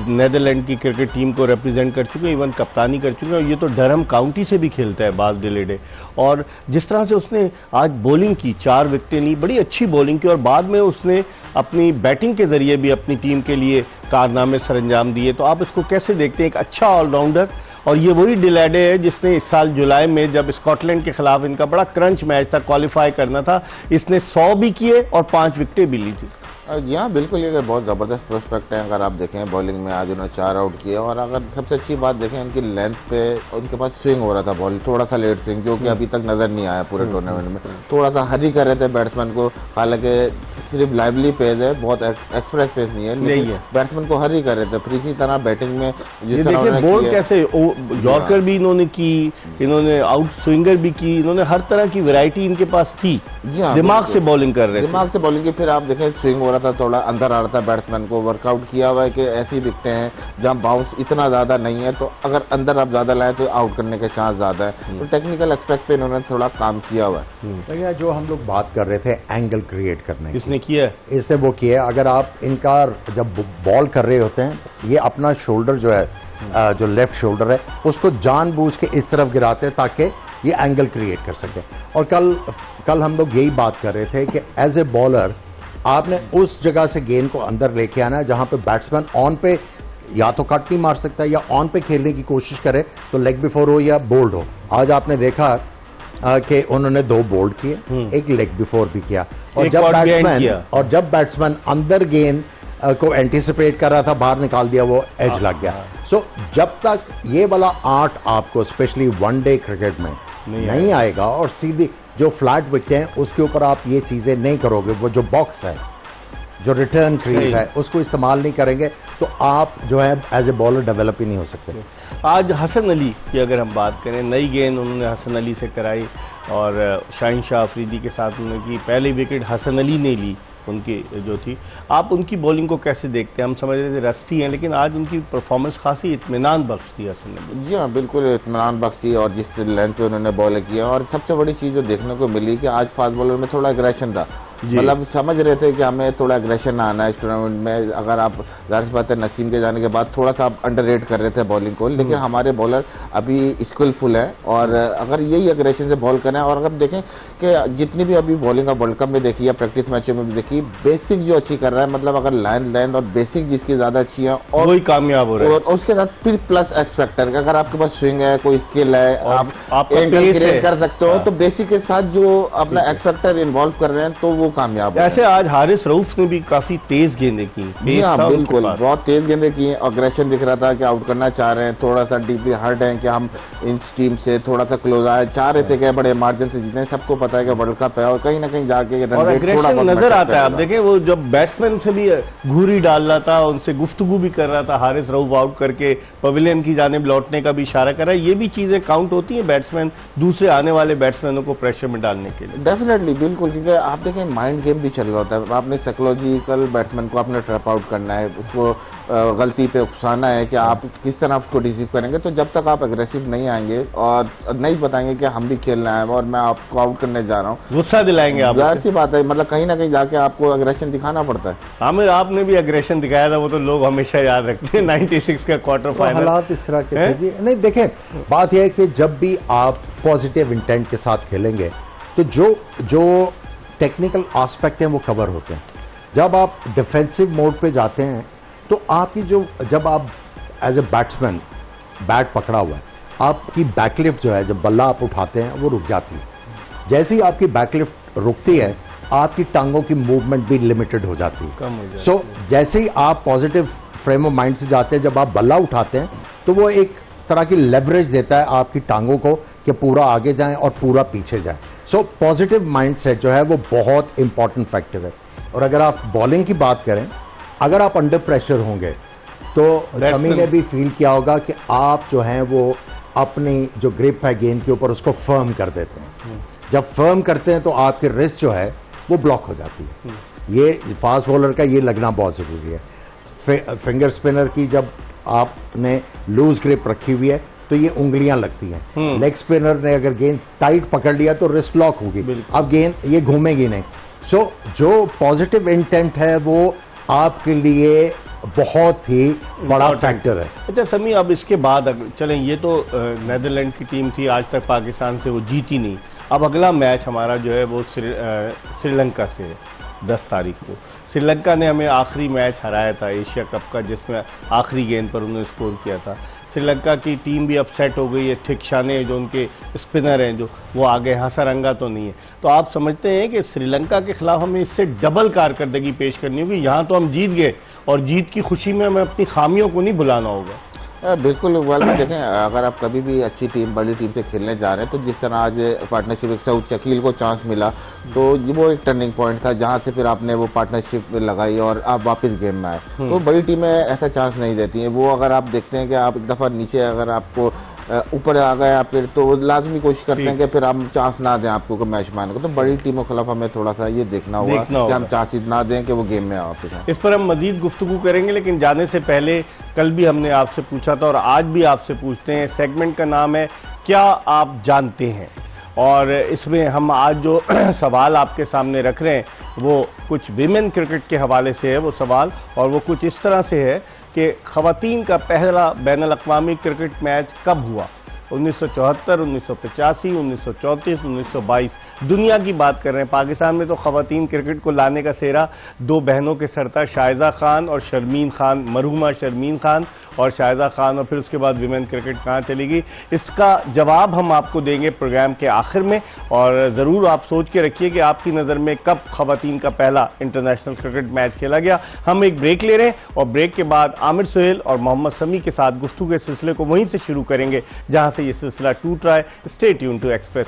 नीदरलैंड की क्रिकेट टीम को रिप्रेजेंट कर चुके हैं, इवन कप्तानी कर चुके हैं, और ये तो डरहम काउंटी से भी खेलता है बास डिलेडे। और जिस तरह से उसने आज बॉलिंग की, 4 विकेटें ली, बड़ी अच्छी बॉलिंग की, और बाद में उसने अपनी बैटिंग के जरिए भी अपनी टीम के लिए कारनामे सरंजाम दिए। तो आप इसको कैसे देखते हैं, एक अच्छा ऑलराउंडर और ये वही डिलैडे है जिसने इस साल जुलाई में जब स्कॉटलैंड के खिलाफ इनका बड़ा क्रंच मैच था, क्वालिफाई करना था, इसने 100 भी किए और 5 विकेटें भी ली थी। जी हाँ, बिल्कुल, ये बहुत ज़बरदस्त प्रोस्पेक्ट है। अगर आप देखें बॉलिंग में आज उन्होंने 4 आउट किए, और अगर सबसे अच्छी बात देखें उनकी लेंथ पे, उनके पास स्विंग हो रहा था बॉल, थोड़ा सा लेट स्विंग, जो कि अभी तक नज़र नहीं आया पूरे टूर्नामेंट में। थोड़ा सा हरी कर रहे थे बैट्समैन को, हालांकि सिर्फ लाइवली पेज है, बहुत एक्सप्रेस पेज नहीं है, लेकिन बैट्समैन को हरी कर रहे थे। फिर इसी तरह बैटिंग में जिस तरह बॉल कैसे यॉर्कर भी इन्होंने की, इन्होंने आउट स्विंगर भी की, इन्होंने हर तरह की वैरायटी इनके पास थी। दिमाग से बॉलिंग कर रहे थे, दिमाग से बॉलिंग की। फिर आप देखें स्विंग हो रहा था, थोड़ा अंदर आ रहा था बैट्समैन को, वर्कआउट किया हुआ है कि ऐसी दिखते हैं जहां बाउंस इतना ज्यादा नहीं है, तो अगर अंदर आप ज्यादा लाए तो आउट करने के चांस ज्यादा है। तो टेक्निकल एस्पेक्ट पे इन्होंने थोड़ा काम किया हुआ है। जो हम लोग बात कर रहे थे एंगल क्रिएट करने की, इसने किया, इसने वो किया। अगर आप इनका जब बॉल कर रहे होते हैं, ये अपना शोल्डर जो है, जो लेफ्ट शोल्डर है, उसको जानबूझ के इस तरफ गिराते हैं ताकि ये एंगल क्रिएट कर सके। और कल हम लोग यही बात कर रहे थे कि एज ए बॉलर आपने उस जगह से गेंद को अंदर लेके आना है जहां पे बैट्समैन ऑन पे या तो कट नहीं मार सकता या ऑन पे खेलने की कोशिश करे, तो लेग बिफोर हो या बोल्ड हो। आज आपने देखा कि उन्होंने 2 बोल्ड किए, एक लेग बिफोर भी किया, और जब बैट्समैन अंदर गेंद को एंटिसिपेट कर रहा था, बाहर निकाल दिया, वो एज लग गया। सो जब तक ये वाला आर्ट आपको स्पेशली वनडे क्रिकेट में नहीं आएगा, और सीधी जो फ्लैट विकेट हैं उसके ऊपर आप ये चीजें नहीं करोगे, वो जो बॉक्स है, जो रिटर्न क्रीज है, उसको इस्तेमाल नहीं करेंगे, तो आप जो है एज ए बॉलर डेवलप ही नहीं हो सकते। आज हसन अली की अगर हम बात करें, नई गेंद उन्होंने हसन अली से कराई और शाहीन शाह अफरीदी के साथ उन्होंने की, पहली विकेट हसन अली ने ली उनकी जो थी। आप उनकी बॉलिंग को कैसे देखते हैं? हम समझ रहे थे रस्ती हैं, लेकिन आज उनकी परफॉर्मेंस खासी इत्मीनान बख्श थी हसन ने। जी हाँ, बिल्कुल इत्मीनान बख्श थी, और जिस लेंथ पे उन्होंने बॉल किया, और सबसे बड़ी चीज जो देखने को मिली कि आज फास्ट बॉलर में थोड़ा एग्रेशन था, मतलब समझ रहे थे कि हमें थोड़ा एग्रेशन आना है इस टूर्नामेंट में। अगर आप जाहिर सी बात है नसीम के जाने के बाद थोड़ा सा आप अंडररेट कर रहे थे बॉलिंग को, लेकिन हमारे बॉलर अभी स्किलफुल है, और अगर यही एग्रेशन से बॉल करें, और अगर देखें कि जितनी भी अभी बॉलिंग का वर्ल्ड कप में देखी या प्रैक्टिस मैचों में भी देखी, बेसिक जो अच्छी कर रहा है, मतलब अगर लाइन और बेसिक जिसकी ज्यादा अच्छी है, और वही कामयाब हो रहा है। और उसके साथ फिर प्लस एक्स फैक्टर, अगर आपके पास स्विंग है, कोई स्किल है, आप एंगल क्रिएट कर सकते हो, तो बेसिक के साथ जो अपना एक्स फैक्टर इन्वॉल्व कर रहे हैं, तो वो कामयाब है। ऐसे आज हारिस रऊफ ने भी काफी तेज गेंदें की। हाँ, बिल्कुल बहुत तेज गेंदें की, अग्रेशन दिख रहा था कि आउट करना चाह रहे हैं, थोड़ा सा डीपली हर्ट है कि हम इन टीम से थोड़ा सा क्लोज आए, चाह रहे थे कि बड़े मार्जिन से जीतें। सबको पता है कि वर्ल्ड कप है, और कहीं ना कहीं जाके नजर आता है। आप देखें वो जब बैट्समैन से भी घूरी डाल रहा था, उनसे गुफ्तगू भी कर रहा था, हारिस रऊफ आउट करके पवेलियन की जानिब लौटने का भी इशारा कर रहा है। ये भी चीजें काउंट होती है बैट्समैन दूसरे आने वाले बैट्समैनों को प्रेशर में डालने के लिए। डेफिनेटली, बिल्कुल, क्योंकि आप देखें माइंड गेम भी चल रहा होता है। आपने साइकोलॉजिकल बैट्समैन को अपने ट्रैप आउट करना है, उसको गलती पे उकसाना है कि आप किस तरह उसको रिसीव करेंगे। तो जब तक आप एग्रेसिव नहीं आएंगे और नहीं बताएंगे कि हम भी खेलना है और मैं आपको आउट करने जा रहा हूँ, गुस्सा दिलाएंगे आप, जाहिर सी बात है, मतलब कहीं ना कहीं जाके आपको एग्रेशन दिखाना पड़ता है। आमिर, आपने भी एग्रेशन दिखाया था, वो तो लोग हमेशा याद रखते हैं। 96 का क्वार्टर फाइनल हालात इस तरह के थे। नहीं, देखें, बात यह है कि जब भी आप पॉजिटिव इंटेंट के साथ खेलेंगे तो जो टेक्निकल एस्पेक्ट हैं वो कवर होते हैं। जब आप डिफेंसिव मोड पे जाते हैं तो आपकी जब आप एज ए बैट्समैन बैट पकड़ा हुआ है, आपकी बैकलिफ्ट जो है, जब बल्ला आप उठाते हैं वो रुक जाती है। जैसे ही आपकी बैकलिफ्ट रुकती है, आपकी टांगों की मूवमेंट भी लिमिटेड हो जाती है, कम हो जाती है। सो जैसे ही आप पॉजिटिव फ्रेम ऑफ माइंड से जाते हैं, जब आप बल्ला उठाते हैं तो वो एक तरह की लेवरेज देता है आपकी टांगों को कि पूरा आगे जाएं और पूरा पीछे जाएं। सो पॉजिटिव माइंडसेट जो है वो बहुत इंपॉर्टेंट फैक्टर है। और अगर आप बॉलिंग की बात करें, अगर आप अंडर प्रेशर होंगे तो शमी ने भी फील किया होगा कि आप जो हैं वो अपनी जो ग्रिप है गेंद के ऊपर उसको फर्म कर देते हैं। जब फर्म करते हैं तो आपकी रिस्ट जो है वो ब्लॉक हो जाती है। ये फास्ट बॉलर का ये लगना बहुत जरूरी है। फिंगर स्पिनर की जब आपने लूज ग्रिप रखी हुई है तो ये उंगलियां लगती हैं। लेग स्पिनर ने अगर गेंद टाइट पकड़ लिया तो रिस्ट लॉक होगी, अब गेंद ये घूमेगी नहीं। सो जो पॉजिटिव इंटेंट है वो आपके लिए बहुत ही बड़ा फैक्टर है। अच्छा समी, अब इसके बाद चलें, ये तो नेदरलैंड की टीम थी, आज तक पाकिस्तान से वो जीती नहीं। अब अगला मैच हमारा जो है वो श्रीलंका से है 10 तारीख को। श्रीलंका ने हमें आखिरी मैच हराया था एशिया कप का, जिसमें आखिरी गेंद पर उन्होंने स्कोर किया था। श्रीलंका की टीम भी अपसेट हो गई है। थिकशाने जो उनके स्पिनर हैं जो वो आगे हासारंगा तो नहीं है। तो आप समझते हैं कि श्रीलंका के खिलाफ हमें इससे डबल कारकर्दगी पेश करनी होगी। यहाँ तो हम जीत गए और जीत की खुशी में हमें अपनी खामियों को नहीं भुलाना होगा। बिल्कुल वाल देखें, अगर आप कभी भी अच्छी टीम बड़ी टीम से खेलने जा रहे हैं तो जिस तरह आज पार्टनरशिप साउथ शकील को चांस मिला तो वो एक टर्निंग पॉइंट था जहां से फिर आपने वो पार्टनरशिप लगाई और आप वापस गेम में आए। तो बड़ी टीमें ऐसा चांस नहीं देती हैं। वो अगर आप देखते हैं कि आप एक दफा नीचे अगर आपको ऊपर आ गया फिर तो लाजमी कोशिश करते हैं कि फिर हम चांस ना दें आपको को मैच मारने को। तो बड़ी टीमों के खिलाफ हमें थोड़ा सा ये देखना होगा कि हम चांसेस ना दें कि वो गेम में वापस आए। इस पर हम मजीद गुफ्तगू करेंगे, लेकिन जाने से पहले कल भी हमने आपसे पूछा था और आज भी आपसे पूछते हैं। सेगमेंट का नाम है क्या आप जानते हैं, और इसमें हम आज जो सवाल आपके सामने रख रहे हैं वो कुछ विमेन क्रिकेट के हवाले से है वो सवाल, और वो कुछ इस तरह से है कि खवातीन का पहला बैनुल अक़वामी क्रिकेट मैच कब हुआ। 1974, 1985, 1934, 1922 दुनिया की बात कर रहे हैं। पाकिस्तान में तो खवातीन क्रिकेट को लाने का सेहरा दो बहनों के सर था, शाहिदा खान और शर्मीन खान, मरहुमा शर्मीन खान और शाहिदा खान, और फिर उसके बाद विमेन क्रिकेट कहाँ चली गई, इसका जवाब हम आपको देंगे प्रोग्राम के आखिर में। और ज़रूर आप सोच के रखिए कि आपकी नज़र में कब खवातीन का पहला इंटरनेशनल क्रिकेट मैच खेला गया। हम एक ब्रेक ले रहे हैं और ब्रेक के बाद आमिर सुहेल और मोहम्मद समी के साथ गुफ्तगू के सिलसिले को वहीं से शुरू करेंगे जहां से ये सिलसिला टूट रहा है। Stay tune to express.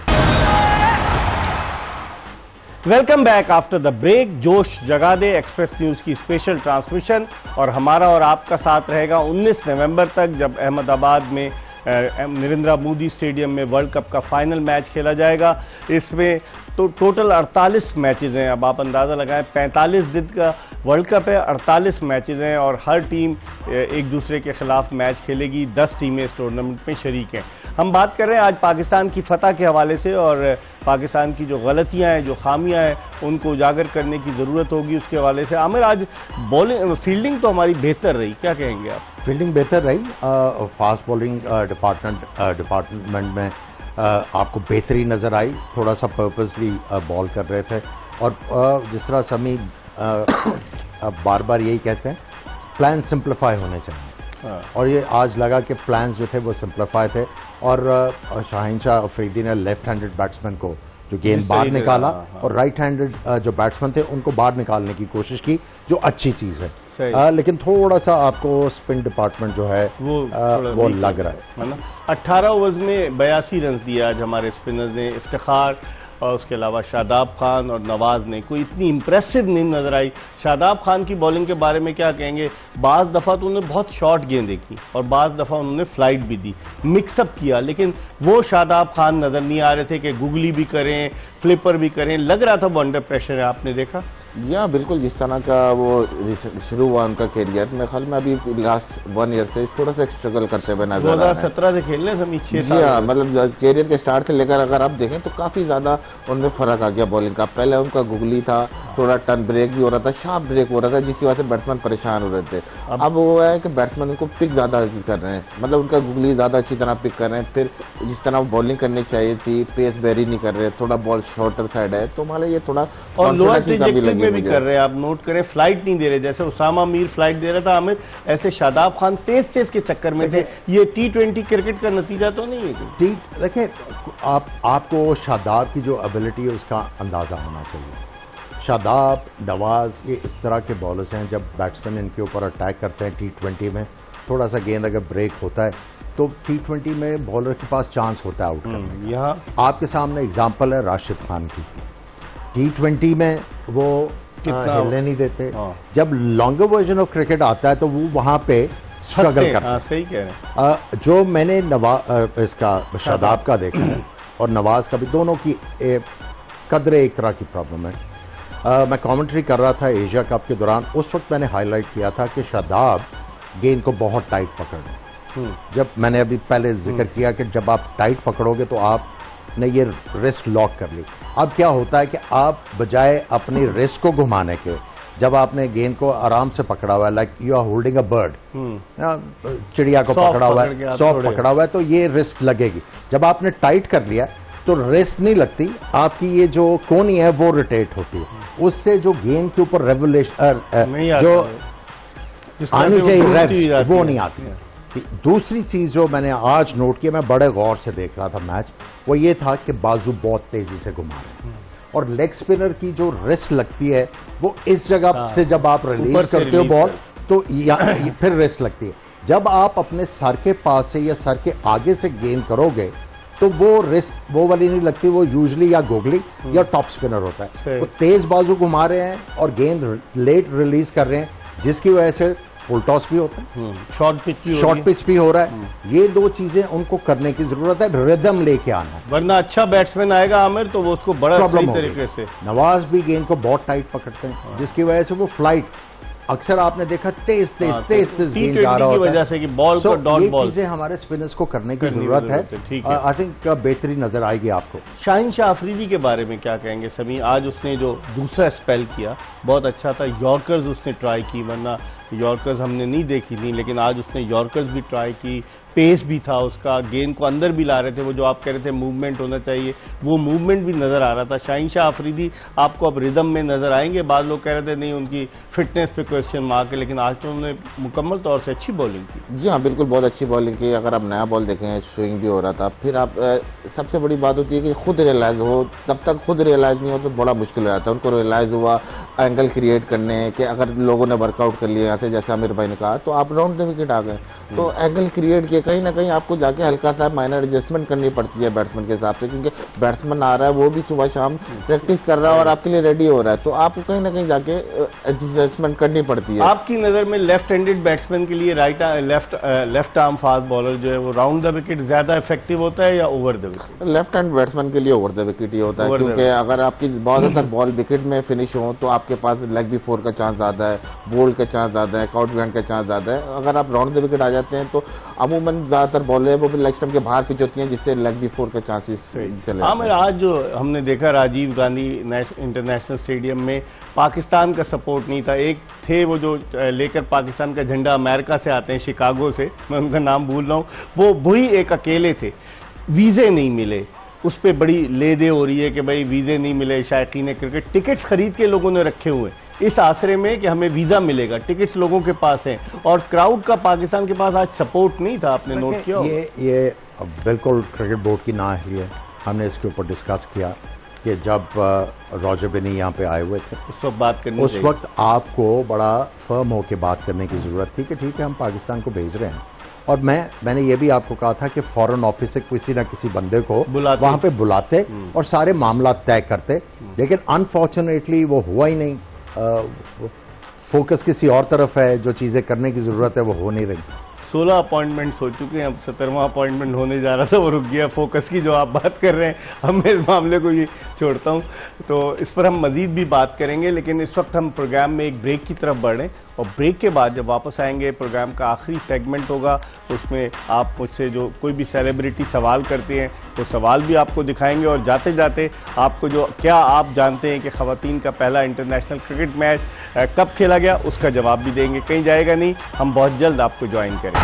Welcome back after the break. जोश जगा दे एक्सप्रेस न्यूज की स्पेशल ट्रांसमिशन, और हमारा और आपका साथ रहेगा 19 नवंबर तक, जब अहमदाबाद में नरेंद्र मोदी स्टेडियम में वर्ल्ड कप का फाइनल मैच खेला जाएगा। इसमें तो टोटल 48 मैचेज हैं। अब आप अंदाज़ा लगाएं, 45 दिन का वर्ल्ड कप है, 48 मैचेज हैं और हर टीम एक दूसरे के खिलाफ मैच खेलेगी। 10 टीमें इस टूर्नामेंट में शरीक हैं। हम बात कर रहे हैं आज पाकिस्तान की फतह के हवाले से, और पाकिस्तान की जो गलतियां हैं, जो खामियां हैं, उनको उजागर करने की ज़रूरत होगी उसके हवाले से। आमिर, आज बॉलिंग फील्डिंग तो हमारी बेहतर रही, क्या कहेंगे आप? फील्डिंग बेहतर रही। फास्ट बॉलिंग डिपार्टमेंट में आपको बेहतरी नजर आई। थोड़ा सा पर्पसली बॉल कर रहे थे, और जिस तरह समी बार बार यही कहते हैं, प्लान सिंप्लीफाई होने चाहिए। और ये आज लगा कि प्लान्स जो थे वो सिंप्लीफाई थे, और शाहिनशाह अफरीदी ने लेफ्ट हैंडेड बैट्समैन को जो गेंद बाहर निकाला, और राइट हैंडेड जो बैट्समैन थे उनको बाहर निकालने की कोशिश की, जो अच्छी चीज़ है। लेकिन थोड़ा सा आपको स्पिन डिपार्टमेंट जो है वो लग रहा है ना। 18 ओवर्स में 82 रन दिए आज हमारे स्पिनर्स ने। इफ्तिखार और उसके अलावा शादाब खान और नवाज ने कोई इतनी इंप्रेसिव नहीं नजर आई। शादाब खान की बॉलिंग के बारे में क्या कहेंगे? बाज़ दफ़ा तो उन्होंने बहुत शॉर्ट गेंदें की और बाज़ दफ़ा उन्होंने फ्लाइट भी दी, मिक्सअप किया, लेकिन वो शादाब खान नजर नहीं आ रहे थे कि गुगली भी करें, फ्लिपर भी करें। लग रहा था वो अंडर प्रेशर है। आपने देखा? या बिल्कुल, जिस तरह का वो शुरू हुआ उनका कैरियर, मेरे ख्याल में अभी लास्ट 1 ईयर से थोड़ा सा स्ट्रगल करते हुए नजर आ रहे हैं। 2017 से खेलने से 6 साल। हाँ, मतलब कैरियर के स्टार्ट से लेकर अगर आप देखें तो काफी ज्यादा उनमें फर्क आ गया बॉलिंग का। पहले उनका गुगली था, थोड़ा टर्न ब्रेक भी हो रहा था, शार्प ब्रेक हो रहा था, जिसकी वजह से बैट्समैन परेशान हो रहे थे। अब वो है कि बैट्समैन उनको पिक ज्यादा कर रहे हैं, मतलब उनका गुगली ज्यादा अच्छी तरह पिक कर रहे हैं। फिर जिस तरह बॉलिंग करनी चाहिए थी, पेस वेरी नहीं कर रहे, थोड़ा बॉल शॉर्टर साइड है, तो मान ये थोड़ा और लोअर ट्रैजेक्टरी में भी कर रहे हैं। आप नोट करें, फ्लाइट नहीं दे रहे, जैसे उसामा मीर फ्लाइट दे रहा था आमिर, ऐसे शादाब खान तेज के चक्कर में थे। ये T20 क्रिकेट का नतीजा तो नहीं है? देखिए, आपको शादाब की जो एबिलिटी है उसका अंदाजा होना चाहिए। शादाब, नवाज, ये इस तरह के बॉलर्स हैं, जब बैट्समैन इनके ऊपर अटैक करते हैं T20 में, थोड़ा सा गेंद अगर ब्रेक होता है तो T20 में बॉलर के पास चांस होता है आउट करने। यहाँ आपके सामने एग्जाम्पल है राशिद खान की। T20 में वो हिलने नहीं देते। जब लॉन्गर वर्जन ऑफ क्रिकेट आता है तो वो वहां पे स्ट्रगल करते हैं। सही कह रहे हैं। जो मैंने इसका शादाब का देखा है और नवाज का भी, दोनों की कदरे एक तरह की प्रॉब्लम है। मैं कमेंट्री कर रहा था एशिया कप के दौरान, उस वक्त मैंने हाईलाइट किया था कि शादाब गेंद को बहुत टाइट पकड़ रहे। जब मैंने अभी पहले जिक्र किया कि जब आप टाइट पकड़ोगे तो आपने ये रिस्ट लॉक कर ली। अब क्या होता है कि आप बजाय अपनी रिस्ट को घुमाने के, जब आपने गेंद को आराम से पकड़ा हुआ है, like you are holding a bird, चिड़िया को पकड़ा हुआ है, सॉफ्ट पकड़ा हुआ है, तो ये रिस्ट लगेगी। जब आपने टाइट कर लिया तो रेस्ट नहीं लगती, आपकी ये जो कोनी है वो रोटेट होती है, उससे जो गेंद के ऊपर रेवोल्यूशन जो आनी चाहिए वो नहीं आती है। दूसरी चीज जो मैंने आज नोट किया, मैं बड़े गौर से देख रहा था मैच, वो ये था कि बाजू बहुत तेजी से घुमा रहे हैं और लेग स्पिनर की जो रिस्ट लगती है वो इस जगह से जब आप रिलीज करते हो बॉल तो फिर रिस्ट लगती है। जब आप अपने सर के पास से या सर के आगे से गेंद करोगे तो वो रिस्ट वो वाली नहीं लगती, वो यूजली या गोगली या टॉप स्पिनर होता है। वो तेज बाजू घुमा रहे हैं और गेंद लेट रिलीज कर रहे हैं, जिसकी वजह से फुल टॉस भी होता है, शॉर्ट पिच भी हो रहा है। ये दो चीजें उनको करने की जरूरत है, रिदम लेके आना है, वरना अच्छा बैट्समैन आएगा आमिर तो वो उसको बड़ा सही तरीके से। नवाज भी गेंद को बहुत टाइट पकड़ते हैं, जिसकी वजह से वो फ्लाइट अक्सर आपने देखा तेज गेंद जा रहा होता है, वजह से कि बॉल को डॉट बॉल। चीजें हमारे स्पिनर्स को करने की जरूरत है। आई थिंक बेहतरी नजर आएगी आपको। शाहीन शाह अफरीदी के बारे में क्या कहेंगे समी? आज उसने जो दूसरा स्पेल किया बहुत अच्छा था, यॉर्कर्स उसने ट्राई की, वरना यॉर्कर्स हमने नहीं देखी थी, लेकिन आज उसने यॉर्कर्स भी ट्राई की, पेस भी था उसका, गेंद को अंदर भी ला रहे थे, वो जो आप कह रहे थे मूवमेंट होना चाहिए वो मूवमेंट भी नजर आ रहा था। शाहीन शाह अफरीदी आपको अब रिदम में नजर आएंगे? बाद लोग कह रहे थे नहीं उनकी फिटनेस पे क्वेश्चन मार्क है, लेकिन आज तो उन्होंने मुकम्मल तौर से अच्छी बॉलिंग की। जी हाँ, बिल्कुल बहुत अच्छी बॉलिंग की। अगर आप नया बॉल देखें, स्विंग भी हो रहा था। फिर आप सबसे बड़ी बात होती है कि खुद रियलाइज हो, तब तक खुद रियलाइज नहीं हो तो बड़ा मुश्किल हो जाता है। उनको रियलाइज हुआ एंगल क्रिएट करने के, अगर लोगों ने वर्कआउट कर लिया थे जैसे आमिर भाई ने कहा, तो आप राउंड द विकेट आ गए। तो एंगल क्रिएट किए, कहीं ना कहीं आपको जाके हल्का सा माइनर एडजस्टमेंट करनी पड़ती है बैट्समैन के हिसाब से, क्योंकि बैट्समैन आ रहा है वो भी सुबह शाम प्रैक्टिस कर रहा है और आपके लिए रेडी हो रहा है, तो आपको कहीं ना कहीं जाके एडजस्टमेंट करनी पड़ती है। आपकी नजर में लेफ्ट हैंडेड बैट्समैन के लिए लेफ्ट आर्म फास्ट बॉलर जो है वो राउंड द विकेट ज्यादा इफेक्टिव होता है या over the wicket? Left hand batsman के लिए ओवर द विकेट ही होता है, क्योंकि अगर आपकी ज्यादातर बॉल विकेट में फिनिश हो तो आपके पास लेग बी फोर का चांस ज्यादा है, बोल्ड का चांस ज्यादा है, काउट विकेट का चांस ज्यादा है। अगर आप राउंड द विकेट आ जाते हैं तो अमूमन ज्यादातर बॉल है वो भी लेग स्टंप के बाहर पिच होती हैं, जिससे लेग बी फोर का चांसेस चले। हाँ, आज जो हमने देखा राजीव गांधी इंटरनेशनल स्टेडियम में पाकिस्तान का सपोर्ट नहीं था। एक थे वो जो लेकर पाकिस्तान का झंडा अमेरिका से आते हैं, शिकागो से, मैं उनका नाम भूल रहा हूँ, वही एक अकेले थे। वीजे नहीं मिले, उस पर बड़ी लेदे हो रही है कि भाई वीजे नहीं मिले, शायकीन क्रिकेट टिकट्स खरीद के लोगों ने रखे हुए इस आसरे में कि हमें वीजा मिलेगा, टिकट्स लोगों के पास हैं और क्राउड का पाकिस्तान के पास आज सपोर्ट नहीं था। आपने नोट किया? ये बिल्कुल क्रिकेट बोर्ड की नाअहली है। हमने इसके ऊपर डिस्कस किया कि जब रॉजर बिनी यहाँ पे आए हुए थे उस वक्त बात करनी, उस वक्त आपको बड़ा फर्म होकर बात करने की जरूरत थी कि ठीक है हम पाकिस्तान को भेज रहे हैं, और मैंने ये भी आपको कहा था कि फॉरेन ऑफिस से किसी ना किसी बंदे को वहां पे बुलाते और सारे मामला तय करते, लेकिन अनफॉर्चुनेटली वो हुआ ही नहीं। फोकस किसी और तरफ है, जो चीजें करने की जरूरत है वो हो नहीं रही। 16 अपॉइंटमेंट्स हो चुके हैं, अब 17वां अपॉइंटमेंट होने जा रहा था, वो रुक गया। फोकस की जो आप बात कर रहे हैं, अब मैं इस मामले को ही छोड़ता हूं, तो इस पर हम मजीद भी बात करेंगे, लेकिन इस वक्त हम प्रोग्राम में एक ब्रेक की तरफ बढ़ रहे हैं और ब्रेक के बाद जब वापस आएंगे प्रोग्राम का आखिरी सेगमेंट होगा, उसमें आप मुझसे जो कोई भी सेलिब्रिटी सवाल करते हैं वो सवाल भी आपको दिखाएंगे और जाते जाते आपको जो क्या आप जानते हैं कि खवातीन का पहला इंटरनेशनल क्रिकेट मैच कब खेला गया उसका जवाब भी देंगे। कहीं जाएगा नहीं, हम बहुत जल्द आपको ज्वाइन करेंगे।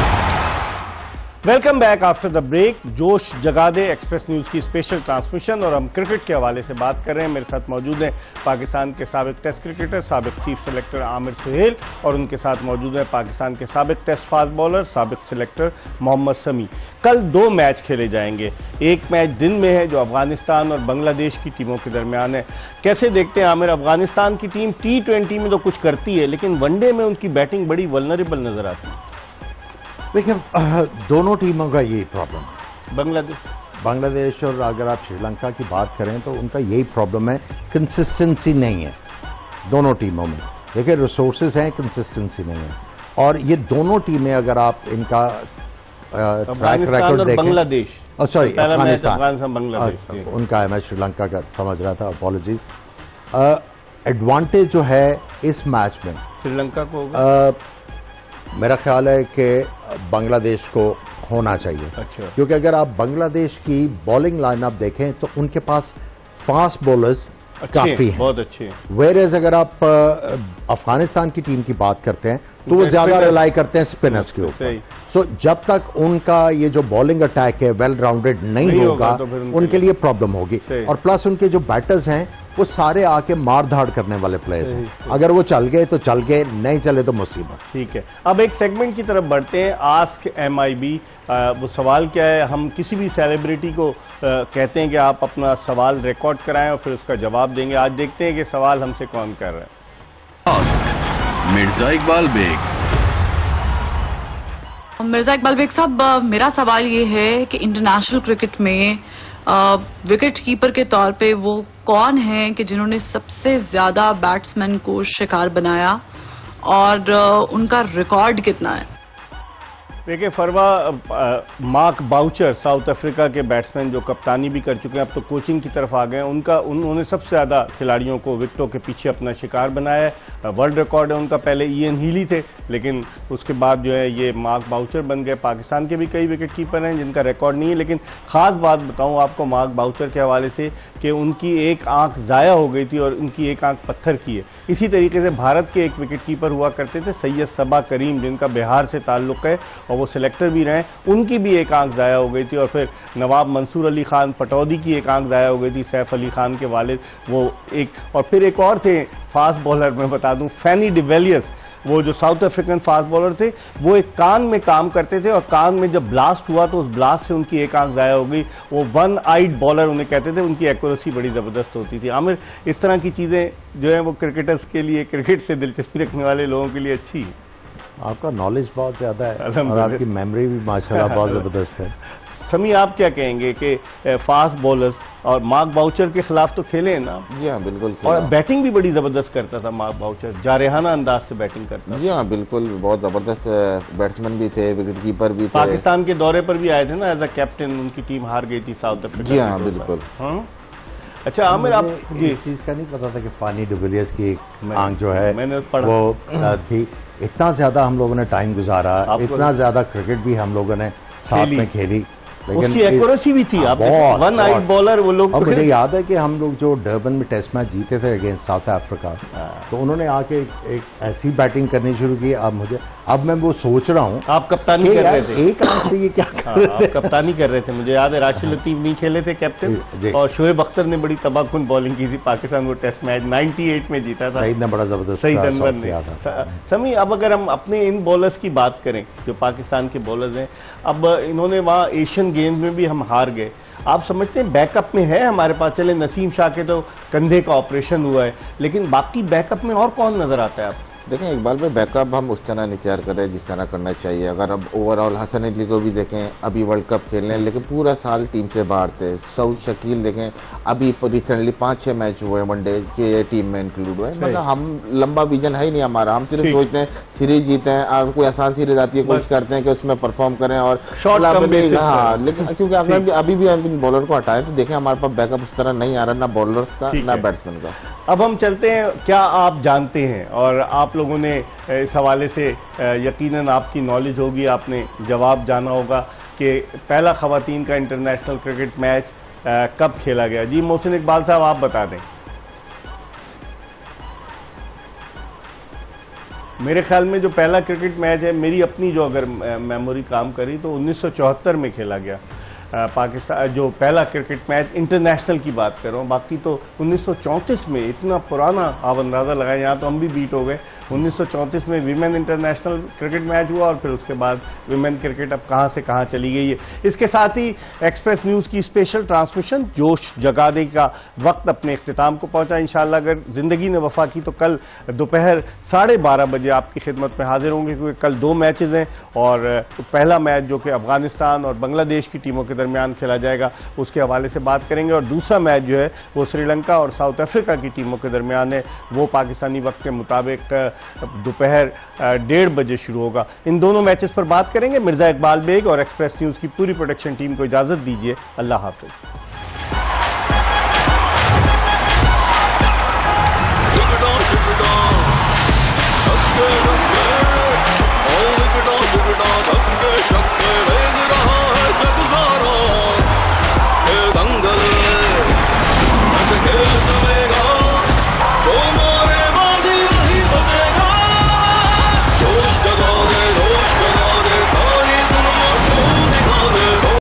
Welcome back after the break. जोश जगा दे एक्सप्रेस न्यूज की स्पेशल ट्रांसमिशन और हम क्रिकेट के हवाले से बात कर रहे हैं। मेरे साथ मौजूद हैं पाकिस्तान के साबिक टेस्ट क्रिकेटर, साबिक चीफ सेलेक्टर आमिर सुहेल, और उनके साथ मौजूद है पाकिस्तान के साबिक टेस्ट फास्ट बॉलर, साबिक सेलेक्टर मोहम्मद समी। कल 2 मैच खेले जाएंगे, एक मैच दिन में है जो अफगानिस्तान और बांग्लादेश की टीमों के दरमियान है। कैसे देखते हैं आमिर, अफगानिस्तान की टीम T20 में तो कुछ करती है लेकिन वनडे में उनकी बैटिंग बड़ी वल्नरेबल नजर आती है? देखिए, दोनों टीमों का यही प्रॉब्लम है। बांग्लादेश और अगर आप श्रीलंका की बात करें तो उनका यही प्रॉब्लम है, कंसिस्टेंसी नहीं है दोनों टीमों में। देखिए, रिसोर्सेज हैं, कंसिस्टेंसी नहीं है, और ये दोनों टीमें अगर आप इनका ट्रैक रिकॉर्ड देखें, बांग्लादेश सॉरी अफगानिस्तान बांग्लादेश उनका है, मैं श्रीलंका का समझ रहा था, अपॉलॉजीज। एडवांटेज जो है इस मैच में श्रीलंका को मेरा ख्याल है कि बांग्लादेश को होना चाहिए। अच्छा। क्योंकि अगर आप बांग्लादेश की बॉलिंग लाइनअप देखें तो उनके पास फास्ट बॉलर्स काफी हैं, बहुत अच्छे हैं। वेयर एज अगर आप अफगानिस्तान की टीम की बात करते हैं तो वो ज्यादा रिलाई करते हैं स्पिनर्स के ऊपर। सो जब तक उनका ये जो बॉलिंग अटैक है वेल राउंडेड नहीं होगा तो उनके लिए प्रॉब्लम होगी। और प्लस उनके जो बैटर्स हैं वो सारे आके मार धाड़ करने वाले प्लेयर्स हैं। अगर वो चल गए तो चल गए, नहीं चले तो मुसीबत। ठीक है, अब एक सेगमेंट की तरफ बढ़ते हैं, आस्क MIB। वो सवाल क्या है, हम किसी भी सेलिब्रिटी को कहते हैं कि आप अपना सवाल रिकॉर्ड कराएं और फिर उसका जवाब देंगे। आज देखते हैं कि सवाल हमसे कौन कर रहा है। मिर्जा इकबाल बेग। मिर्जा इकबाल बेग साहब, मेरा सवाल ये है कि इंटरनेशनल क्रिकेट में विकेट कीपर के तौर पे वो कौन है कि जिन्होंने सबसे ज्यादा बैट्समैन को शिकार बनाया और उनका रिकॉर्ड कितना है? देखिए फरवा, मार्क बाउचर साउथ अफ्रीका के बैट्समैन जो कप्तानी भी कर चुके हैं, अब तो कोचिंग की तरफ आ गए हैं, उन्होंने सबसे ज़्यादा खिलाड़ियों को विकेटों के पीछे अपना शिकार बनाया है। वर्ल्ड रिकॉर्ड है उनका, पहले ईएन हीली थे लेकिन उसके बाद जो है ये मार्क बाउचर बन गए। पाकिस्तान के भी कई विकेट कीपर हैं जिनका रिकॉर्ड नहीं है, लेकिन खास बात बताऊँ आपको मार्क बाउचर के हवाले से कि उनकी एक आंख ज़ाया हो गई थी और उनकी एक आंख पत्थर की है। इसी तरीके से भारत के एक विकेट कीपर हुआ करते थे सैयद सबा करीम, जिनका बिहार से ताल्लुक है और वो सिलेक्टर भी रहे, उनकी भी एक आंख ज़ाया हो गई थी। और फिर नवाब मंसूर अली खान पटौदी की एक आंख ज़ाया हो गई थी, सैफ अली खान के वालिद वो एक, और फिर एक और थे फास्ट बॉलर, मैं बता दूं फैनी डिवेलियर्स, वो जो साउथ अफ्रीकन फास्ट बॉलर थे, वो एक कान में काम करते थे और कान में जब ब्लास्ट हुआ तो उस ब्लास्ट से उनकी एक आंख ज़ाया हो गई। वो वन आइड बॉलर उन्हें कहते थे, उनकी एक्यूरेसी बड़ी ज़बरदस्त होती थी। आमिर, इस तरह की चीज़ें जो है वो क्रिकेटर्स के लिए, क्रिकेट से दिलचस्पी रखने वाले लोगों के लिए अच्छी है। आपका नॉलेज बहुत ज्यादा है और आपकी मेमोरी भी माशाल्लाह बहुत जबरदस्त है। समी, आप क्या कहेंगे कि फास्ट बॉलर्स और मार्क बाउचर के खिलाफ तो खेले हैं ना? जी हाँ बिल्कुल, और बैटिंग भी बड़ी जबरदस्त करता था मार्क बाउचर, जारहाना अंदाज से बैटिंग करता था। जी हाँ बिल्कुल, बहुत जबरदस्त बैट्समैन भी थे, विकेट कीपर भी थे। पाकिस्तान के दौरे पर भी आए थे ना एज अ कैप्टन, उनकी टीम हार गई थी साउथ अफ्रीका। जी हाँ बिल्कुल। अच्छा आमिर, आप इस चीज का नहीं पता था कि फानी डिविलियर्स की आंख जो है मैंने पढ़ा वो थी। इतना ज्यादा हम लोगों ने टाइम गुजारा, इतना ज्यादा क्रिकेट भी हम लोगों ने साथ में खेली, लेकिन उसकी एक्यूरेसी भी थी। आप वन आइड बॉलर वो लोग। अब मुझे याद है कि हम लोग जो डरबन में टेस्ट मैच जीते थे अगेंस्ट साउथ अफ्रीका, तो उन्होंने आके एक ऐसी बैटिंग करनी शुरू की। अब मैं वो सोच रहा हूँ, आप कप्तानी कर रहे थे, एक आंख से ये क्या कर रहे थे? आप कप्तानी कर रहे थे, मुझे याद है राशिद लतीफ नहीं खेले थे कैप्टन, और शोएब अख्तर ने बड़ी तबाहकुन बॉलिंग की थी। पाकिस्तान वो टेस्ट मैच 98 में जीता था, सईद ने बड़ा जबरदस्त सईद अनवर ने। समी, अब अगर हम अपने इन बॉलर्स की बात करें जो पाकिस्तान के बॉलर्स हैं, अब इन्होंने वहाँ एशियन गेम्स में भी हम हार गए, आप समझते हैं बैकअप में है हमारे पास? चले नसीम शाह के तो कंधे का ऑपरेशन हुआ है, लेकिन बाकी बैकअप में और कौन नजर आता है आपको? देखें इकबाल भाई, बैकअप हम उस तरह नहीं तैयार कर रहे जिस तरह करना चाहिए। अगर अब ओवरऑल हसन अली को भी देखें, अभी वर्ल्ड कप खेल रहे हैं लेकिन पूरा साल टीम से बाहर थे। सऊद शकील देखें, अभी रिसेंटली 5-6 मैच हुए वनडे के टीम में इंक्लूड हुए। मतलब हम लंबा विजन है ही नहीं हमारा, हम सिर्फ सोचते हैं सीरीज जीते हैं, कोई आसान सीरीज आती है कोशिश करते हैं कि उसमें परफॉर्म करें और हाँ, लेकिन क्योंकि अभी भी हम बॉलर को हटाएं तो देखें हमारे पास बैकअप उस तरह नहीं आ रहा, ना बॉलर का ना बैट्समैन का। अब हम चलते हैं, क्या आप जानते हैं, और आप लोगों ने इस हवाले से यकीनन आपकी नॉलेज होगी, आपने जवाब जाना होगा कि पहला खवातीन का इंटरनेशनल क्रिकेट मैच कब खेला गया? जी मोहसिन इकबाल साहब, आप बता दें। मेरे ख्याल में जो पहला क्रिकेट मैच है, मेरी अपनी जो अगर मेमोरी काम करी तो 1974 में खेला गया पाकिस्तान, जो पहला क्रिकेट मैच इंटरनेशनल की बात कर रहा हूँ। बाकी तो 1934 में, इतना पुराना आप अंदाज़ा लगाएं, यहाँ तो हम भी बीट हो गए। 1934 में विमेन इंटरनेशनल क्रिकेट मैच हुआ और फिर उसके बाद विमेन क्रिकेट अब कहाँ से कहाँ चली गई है। इसके साथ ही एक्सप्रेस न्यूज़ की स्पेशल ट्रांसमिशन जोश जगा दे का वक्त अपने इख्तिताम को पहुँचा। इंशाअल्लाह अगर ज़िंदगी ने वफा की तो कल दोपहर 12:30 बजे आपकी खिदमत में हाजिर होंगे, क्योंकि कल 2 मैचेज़ हैं और पहला मैच जो कि अफगानिस्तान और बांग्लादेश की टीमों के दरमियान खेला जाएगा उसके हवाले से बात करेंगे, और दूसरा मैच जो है वो श्रीलंका और साउथ अफ्रीका की टीमों के दरमियान है, वो पाकिस्तानी वक्त के मुताबिक दोपहर 1:30 बजे शुरू होगा। इन दोनों मैचेस पर बात करेंगे। मिर्जा इकबाल बेग और एक्सप्रेस न्यूज़ की पूरी प्रोडक्शन टीम को इजाज़त दीजिए। अल्लाह हाफ़िज़।